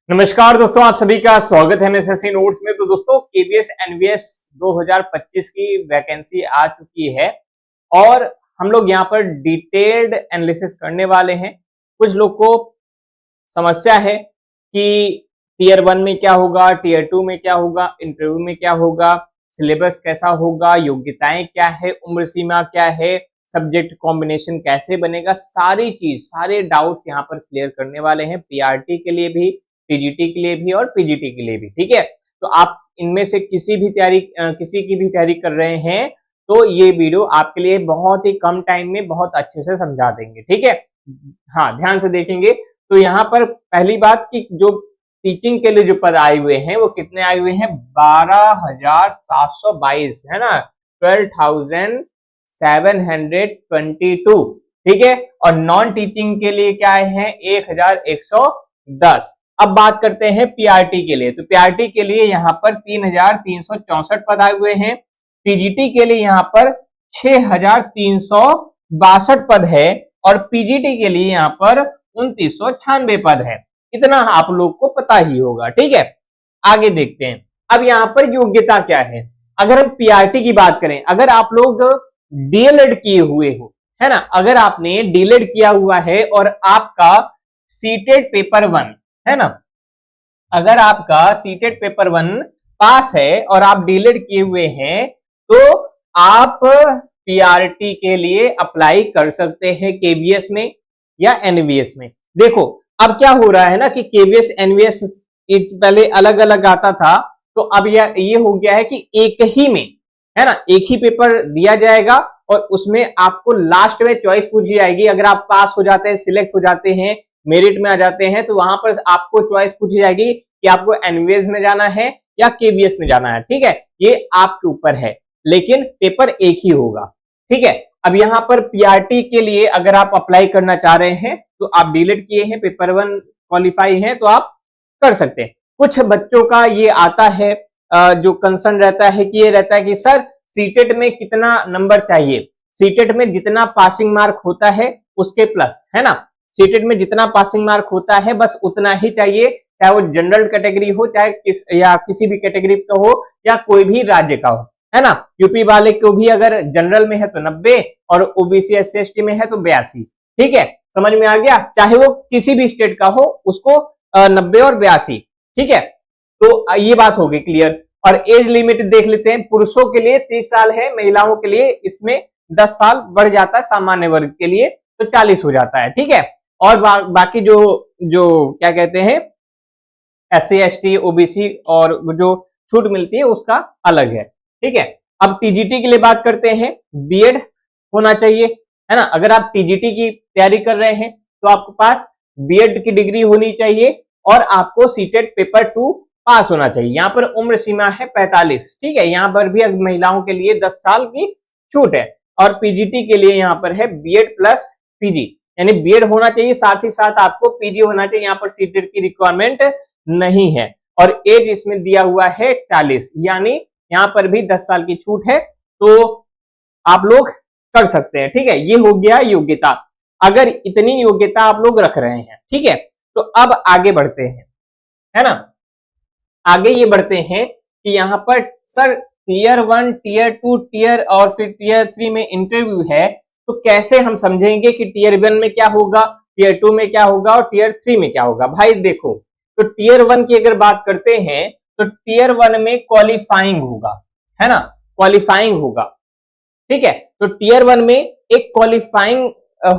नमस्कार दोस्तों, आप सभी का स्वागत है एमएसएससी नोट्स में। तो दोस्तों, केवीएस एनवीएस 2025 की वैकेंसी आ चुकी है और हम लोग यहाँ पर डिटेल्ड एनालिसिस करने वाले हैं। कुछ लोग को समस्या है कि टीयर 1 में क्या होगा, टीयर 2 में क्या होगा, इंटरव्यू में क्या होगा, सिलेबस कैसा होगा, योग्यताएं क्या है, उम्र सीमा क्या है, सब्जेक्ट कॉम्बिनेशन कैसे बनेगा, सारी चीज, सारे डाउट्स यहाँ पर क्लियर करने वाले हैं। पीआरटी के लिए भी, टीजीटी के लिए भी और पीजीटी के लिए भी। ठीक है, तो आप इनमें से किसी की भी तैयारी कर रहे हैं तो ये वीडियो आपके लिए बहुत ही कम टाइम में बहुत अच्छे से समझा देंगे। ठीक है, हाँ, ध्यान से देखेंगे। तो यहाँ पर पहली बात कि जो टीचिंग के लिए जो पद आए हुए हैं वो कितने आए हुए हैं, 12,722 है ना, 12,722। ठीक है, और नॉन टीचिंग के लिए क्या है, 1,110। अब बात करते हैं पीआरटी के लिए। तो पीआरटी के लिए यहाँ पर 3,364 पद आए हुए हैं। टीजीटी के लिए यहाँ पर 6,362 पद है और पीजीटी के लिए यहाँ पर 2,996 पद है। इतना आप लोग को पता ही होगा। ठीक है, आगे देखते हैं। अब यहाँ पर योग्यता क्या है। अगर हम पीआरटी की बात करें, अगर आप लोग डीएलएड किए हुए हो, है ना, अगर आपने डीएलएड किया हुआ है और आपका सीटेड पेपर 1 है ना, अगर आपका सीटेड पेपर 1 पास है और आप डीलेड किए हुए हैं तो आप पीआरटी के लिए अप्लाई कर सकते हैं केवीएस में या एनवीएस में। देखो, अब क्या हो रहा है ना कि केवीएस एनवीएस पहले अलग अलग आता था, तो अब ये हो गया है कि एक ही में, है ना, एक ही पेपर दिया जाएगा और उसमें आपको लास्ट में चॉइस पूछी जाएगी। अगर आप पास हो जाते हैं, सिलेक्ट हो जाते हैं, मेरिट में आ जाते हैं, तो वहां पर आपको चॉइस पूछी जाएगी कि आपको एनवीएस में जाना है या केवीएस में जाना है। ठीक है, ये आपके ऊपर है, लेकिन पेपर एक ही होगा। ठीक है, अब यहाँ पर पीआरटी के लिए अगर आप अप्लाई करना चाह रहे हैं तो आप डीलेट किए हैं, पेपर 1 क्वालिफाई हैं, तो आप कर सकते हैं। कुछ बच्चों का ये आता है, जो कंसर्न रहता है कि ये रहता है कि सर सीटेट में कितना नंबर चाहिए, सीटेट में जितना पासिंग मार्क होता है उसके प्लस, है ना, सीटेट में जितना पासिंग मार्क होता है बस उतना ही चाहिए, चाहे वो जनरल कैटेगरी हो, चाहे किसी भी कैटेगरी का हो या कोई भी राज्य का हो, है ना। यूपी वाले को भी अगर जनरल में है तो 90 और ओबीसी एससी एसटी में है तो 82। ठीक है, समझ में आ गया, चाहे वो किसी भी स्टेट का हो उसको 90 और 82। ठीक है, तो ये बात होगी क्लियर। और एज लिमिट देख लेते हैं। पुरुषों के लिए 30 साल है, महिलाओं के लिए इसमें 10 साल बढ़ जाता है, सामान्य वर्ग के लिए तो 40 हो जाता है। ठीक है, और बाकी जो जो क्या कहते हैं, एससी एसटी ओबीसी और जो छूट मिलती है उसका अलग है। ठीक है, अब टीजीटी के लिए बात करते हैं। बीएड होना चाहिए, है ना। अगर आप टीजीटी की तैयारी कर रहे हैं तो आपके पास बीएड की डिग्री होनी चाहिए और आपको सीटेट पेपर 2 पास होना चाहिए। यहाँ पर उम्र सीमा है 45। ठीक है, यहाँ पर भी महिलाओं के लिए 10 साल की छूट है और पीजीटी के लिए यहाँ पर है बीएड प्लस पीजी, यानी बीएड होना चाहिए, साथ ही साथ आपको पीजी होना चाहिए। यहाँ पर सीटेट की रिक्वायरमेंट नहीं है और एज इसमें दिया हुआ है 40, यानी यहाँ पर भी 10 साल की छूट है, तो आप लोग कर सकते हैं। ठीक है, ये हो गया योग्यता, अगर इतनी योग्यता आप लोग रख रहे हैं। ठीक है, तो अब आगे बढ़ते हैं, है ना। आगे ये बढ़ते हैं कि यहाँ पर सर टीयर 1, टीयर 2, टीयर और फिर टीयर 3 में इंटरव्यू है, तो कैसे हम समझेंगे कि टीयर 1 में क्या होगा, टीयर 2 में क्या होगा और टीयर 3 में क्या होगा। भाई देखो, तो टीयर 1 की अगर बात करते हैं तो टीयर 1 में क्वालिफाइंग होगा, है ना, क्वालिफाइंग होगा। ठीक है, तो टीयर 1 में एक क्वालिफाइंग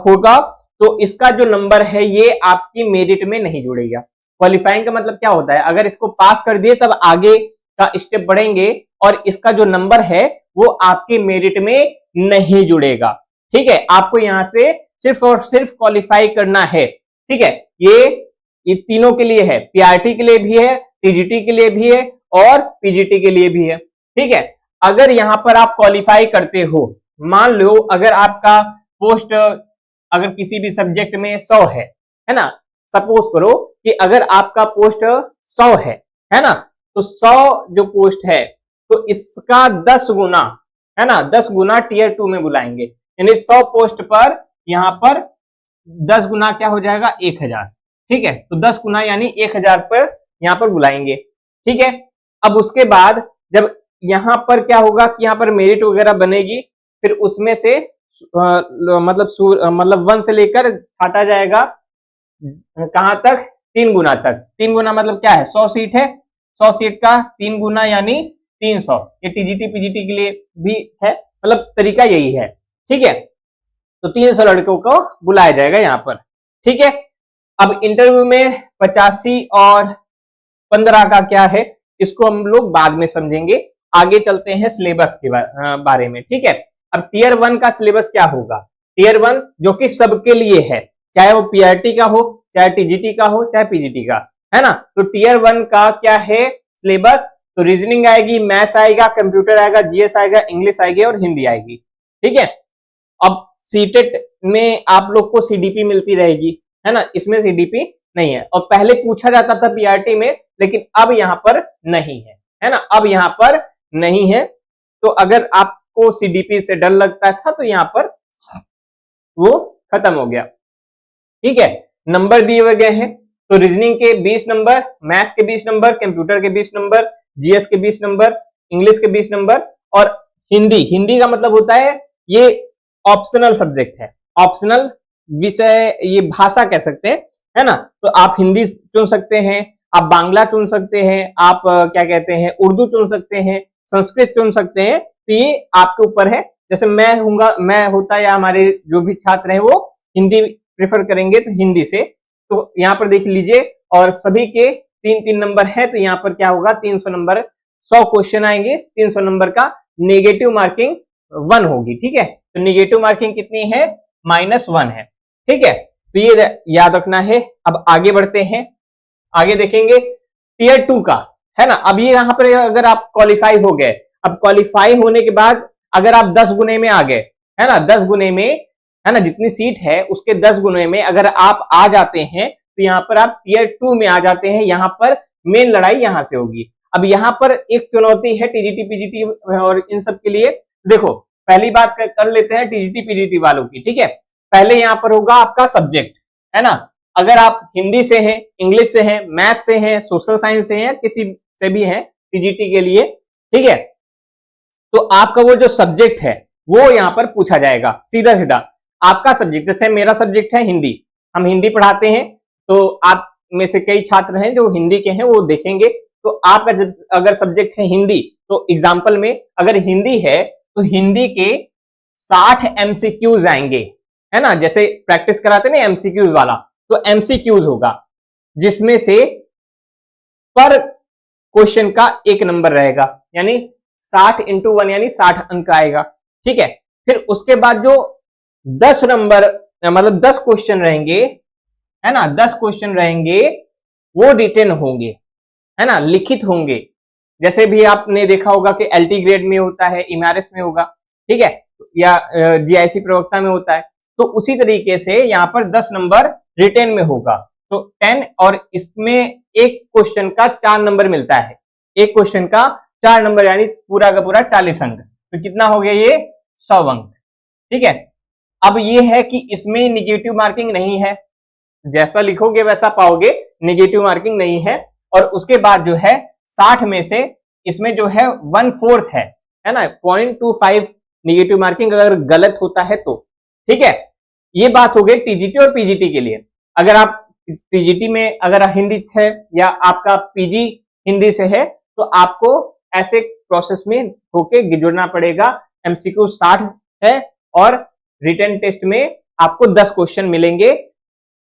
होगा, तो इसका जो नंबर है ये आपकी मेरिट में नहीं जुड़ेगा। क्वालिफाइंग का मतलब क्या होता है, अगर इसको पास कर दिए तब आगे का स्टेप बढ़ेंगे और इसका जो नंबर है वो आपके मेरिट में नहीं जुड़ेगा। ठीक है, आपको यहां से सिर्फ और सिर्फ क्वालिफाई करना है। ठीक है, ये तीनों के लिए है, पीआरटी के लिए भी है, टीजीटी के लिए भी है और पीजीटी के लिए भी है। ठीक है, अगर यहां पर आप क्वालिफाई करते हो, मान लो अगर आपका पोस्ट अगर किसी भी सब्जेक्ट में 100 है ना, सपोज करो कि अगर आपका पोस्ट 100 है ना, तो 100 जो पोस्ट है तो इसका 10 गुना, है ना, 10 गुना टीयर 2 में बुलाएंगे, यानी 100 पोस्ट पर यहां पर 10 गुना क्या हो जाएगा, 1000। ठीक है, तो 10 गुना यानी 1000 पर यहाँ पर बुलाएंगे। ठीक है, अब उसके बाद जब यहाँ पर क्या होगा कि यहाँ पर मेरिट वगैरह बनेगी, फिर उसमें से मतलब 1 से लेकर छाटा जाएगा कहां तक, 3 गुना तक। 3 गुना मतलब क्या है, 100 सीट है, 100 सीट का 3 गुना यानी 300। ये टीजीटी पीजीटी के लिए भी है, मतलब तरीका यही है। ठीक है, तो 300 लड़कों को बुलाया जाएगा यहाँ पर। ठीक है, अब इंटरव्यू में 85 और 15 का क्या है, इसको हम लोग बाद में समझेंगे। आगे चलते हैं सिलेबस के बारे में। ठीक है, अब टीयर 1 का सिलेबस क्या होगा, टीयर 1 जो कि सबके लिए है, चाहे वो पीआरटी का हो, चाहे टीजीटी का हो, चाहे पीजीटी का, है ना। तो टीयर 1 का क्या है सिलेबस, तो रीजनिंग आएगी, मैथ्स आएगा, कंप्यूटर आएगा, जीएस आएगा, इंग्लिश आएगी और हिंदी आएगी। ठीक है, अब सीटेट में आप लोग को सीडीपी मिलती रहेगी, है ना, इसमें सीडीपी नहीं है। और पहले पूछा जाता था पीआरटी में, लेकिन अब यहां पर नहीं है ना, अब यहां पर नहीं है। तो अगर आपको सीडीपी से डर लगता था तो यहां पर वो खत्म हो गया। ठीक है, नंबर दिए गए हैं, तो रीजनिंग के 20 नंबर, मैथ्स के 20 नंबर, कंप्यूटर के 20 नंबर, जीएस के 20 नंबर, इंग्लिश के 20 नंबर और हिंदी, हिंदी का मतलब होता है ये ऑप्शनल सब्जेक्ट है, ऑप्शनल विषय, ये भाषा कह सकते हैं, है ना। तो आप हिंदी चुन सकते हैं, आप बांग्ला चुन सकते हैं, आप क्या कहते हैं उर्दू चुन सकते हैं, संस्कृत चुन सकते हैं। तो ये आपके ऊपर है, जैसे मैं होता या हमारे जो भी छात्र हैं वो हिंदी प्रेफर करेंगे तो हिंदी से। तो यहाँ पर देख लीजिए, और सभी के 3-3 नंबर है, तो यहाँ पर क्या होगा 300 नंबर, 100 क्वेश्चन आएंगे, 300 नंबर का नेगेटिव मार्किंग 1 होगी। ठीक है, तो नेगेटिव मार्किंग कितनी है, -1 है। ठीक है, तो ये याद रखना है। अब आगे बढ़ते हैं, आगे देखेंगे टीयर 2 का, है ना। अब ये यहाँ पर अगर आप क्वालिफाई हो गए, अब क्वालिफाई होने के बाद अगर आप 10 गुने में आ गए, है ना, 10 गुने में, है ना, जितनी सीट है उसके 10 गुने में अगर आप आ जाते हैं तो यहाँ पर आप टीयर 2 में आ जाते हैं। यहाँ पर मेन लड़ाई यहाँ से होगी। अब यहाँ पर एक चुनौती है टीजीटी पीजीटी और इन सब के लिए। देखो, पहली बात कर लेते हैं टीजीटी पीजीटी वालों की। ठीक है, पहले यहाँ पर होगा आपका सब्जेक्ट, है ना। अगर आप हिंदी से हैं, इंग्लिश से हैं, मैथ से हैं, सोशल साइंस से हैं, किसी से भी हैं टीजीटी के लिए, ठीक है, तो आपका वो जो सब्जेक्ट है वो यहाँ पर पूछा जाएगा सीधा सीधा। आपका सब्जेक्ट, जैसे मेरा सब्जेक्ट है हिंदी, हम हिंदी पढ़ाते हैं, तो आप में से कई छात्र हैं जो हिंदी के हैं, वो देखेंगे। तो आपका अगर सब्जेक्ट है हिंदी, तो एग्जाम्पल में अगर हिंदी है तो हिंदी के 60 एमसीक्यूज आएंगे, है ना, जैसे प्रैक्टिस कराते ना एमसीक्यूज वाला, तो एमसीक्यूज होगा जिसमें से पर क्वेश्चन का 1 नंबर रहेगा, यानी 60 × 1 यानी 60 अंक आएगा। ठीक है, फिर उसके बाद जो 10 नंबर मतलब 10 क्वेश्चन रहेंगे, है ना, 10 क्वेश्चन रहेंगे वो रिटेन होंगे, है ना, लिखित होंगे। जैसे भी आपने देखा होगा कि एलटी ग्रेड में होता है, एमआरएस में होगा, ठीक है, या जीआईसी प्रवक्ता में होता है। तो उसी तरीके से यहाँ पर 10 नंबर रिटेन में होगा, तो 10, और इसमें एक क्वेश्चन का 4 नंबर मिलता है, एक क्वेश्चन का 4 नंबर यानी पूरा का पूरा 40 अंक। तो कितना हो गया ये 100 अंक। ठीक है, अब ये है कि इसमें निगेटिव मार्किंग नहीं है, जैसा लिखोगे वैसा पाओगे, निगेटिव मार्किंग नहीं है। और उसके बाद जो है 60 में से इसमें जो है 1/4 है ना, 0.25 निगेटिव मार्किंग अगर गलत होता है तो। ठीक है, ये बात हो गई टीजीटी और पीजीटी के लिए। अगर आप टीजीटी में अगर हिंदी है या आपका पीजी हिंदी से है, तो आपको ऐसे प्रोसेस में होके जुड़ना पड़ेगा। एमसीक्यू 60 है और रिटन टेस्ट में आपको 10 क्वेश्चन मिलेंगे।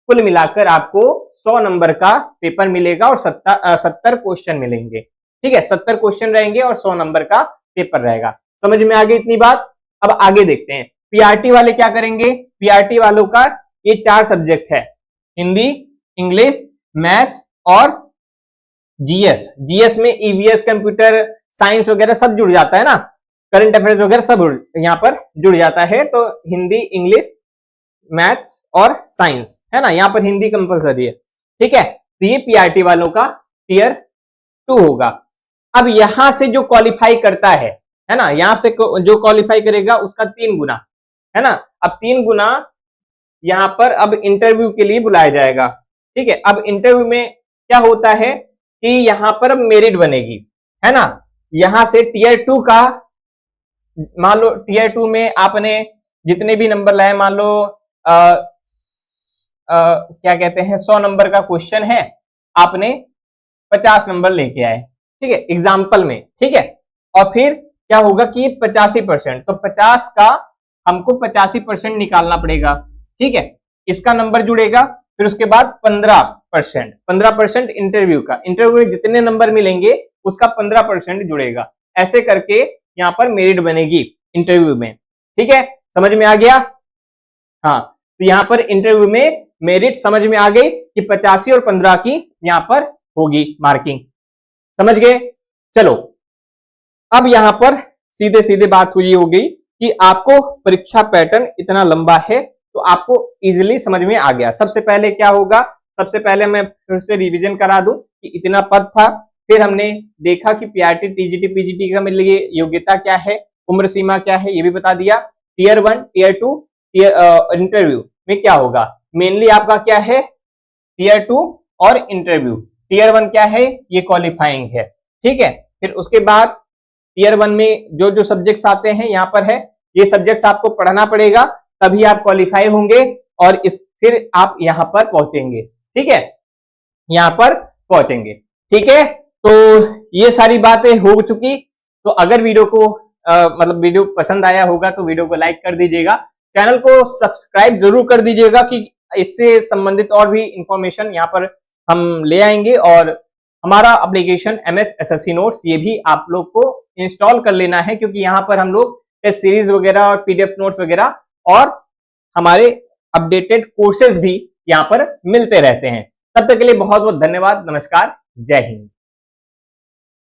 कुल मिलाकर आपको 100 नंबर का पेपर मिलेगा और 70 क्वेश्चन मिलेंगे। ठीक है, 70 क्वेश्चन रहेंगे और 100 नंबर का पेपर रहेगा। समझ में आ गई इतनी बात। अब आगे देखते हैं पीआरटी वाले क्या करेंगे। पीआरटी वालों का ये 4 सब्जेक्ट है, हिंदी, इंग्लिश, मैथ्स और जीएस। जीएस में ईवीएस, कंप्यूटर साइंस वगैरह सब जुड़ जाता है ना, करंट अफेयर्स वगैरह सब यहाँ पर जुड़ जाता है। तो हिंदी, इंग्लिश, मैथ्स और साइंस, है ना, यहाँ पर हिंदी कंपलसरी है। ठीक है, तो ये पीआरटी वालों का टीयर 2 होगा। अब यहां से जो क्वालिफाई करता है ना, यहां से जो क्वालिफाई करेगा उसका 3 गुना, है ना। अब 3 गुना यहां पर अब इंटरव्यू के लिए बुलाया जाएगा। ठीक है। अब इंटरव्यू में क्या होता है कि यहाँ पर मेरिट बनेगी, है ना। यहां से टीयर 2 का, मान लो टीयर 2 में आपने जितने भी नंबर लाए, मान लो क्या कहते हैं 100 नंबर का क्वेश्चन है, आपने 50 नंबर लेके आए, ठीक है, एग्जाम्पल में, ठीक है। और फिर क्या होगा कि 85%, तो 50 का हमको 85% निकालना पड़ेगा, ठीक है। इसका नंबर जुड़ेगा, फिर उसके बाद 15% इंटरव्यू का, इंटरव्यू में जितने नंबर मिलेंगे उसका 15% जुड़ेगा। ऐसे करके यहाँ पर मेरिट बनेगी इंटरव्यू में, ठीक है, समझ में आ गया। हाँ, तो यहाँ पर इंटरव्यू में मेरिट समझ में आ गई कि 85 और 15 की यहाँ पर होगी मार्किंग, समझ गए। चलो, अब यहाँ पर सीधे सीधे बात हुई हो गई कि आपको परीक्षा पैटर्न इतना लंबा है, तो आपको इजीली समझ में आ गया। सबसे पहले क्या होगा, सबसे पहले मैं फिर से रिवीजन करा दूं कि इतना पद था, फिर हमने देखा कि पीआरटी, टीजीटी, पीजीटी का मेरे लिए योग्यता क्या है, उम्र सीमा क्या है, ये भी बता दिया। टीयर 1, टीयर 2, इंटरव्यू में क्या होगा, मेनली आपका क्या है, टीयर 2 और इंटरव्यू। टीयर 1 क्या है, ये क्वालिफाइंग है, ठीक है। फिर उसके बाद टीयर 1 में जो जो सब्जेक्ट्स आते हैं यहाँ पर है, ये सब्जेक्ट्स आपको पढ़ना पड़ेगा, तभी आप क्वालिफाई होंगे और फिर आप यहाँ पर पहुंचेंगे, ठीक है, यहाँ पर पहुंचेंगे, ठीक है। तो ये सारी बातें हो चुकी। तो अगर वीडियो को मतलब वीडियो पसंद आया होगा तो वीडियो को लाइक कर दीजिएगा, चैनल को सब्सक्राइब जरूर कर दीजिएगा कि इससे संबंधित और भी इंफॉर्मेशन यहाँ पर हम ले आएंगे। और हमारा एप्लीकेशन MS SSC नोट्स, ये भी आप लोग को इंस्टॉल कर लेना है, क्योंकि यहाँ पर हम लोग टेस्ट सीरीज वगैरह और PDF नोट्स वगैरह और हमारे अपडेटेड कोर्सेज भी यहाँ पर मिलते रहते हैं। तब तक के लिए बहुत बहुत धन्यवाद, नमस्कार, जय हिंद।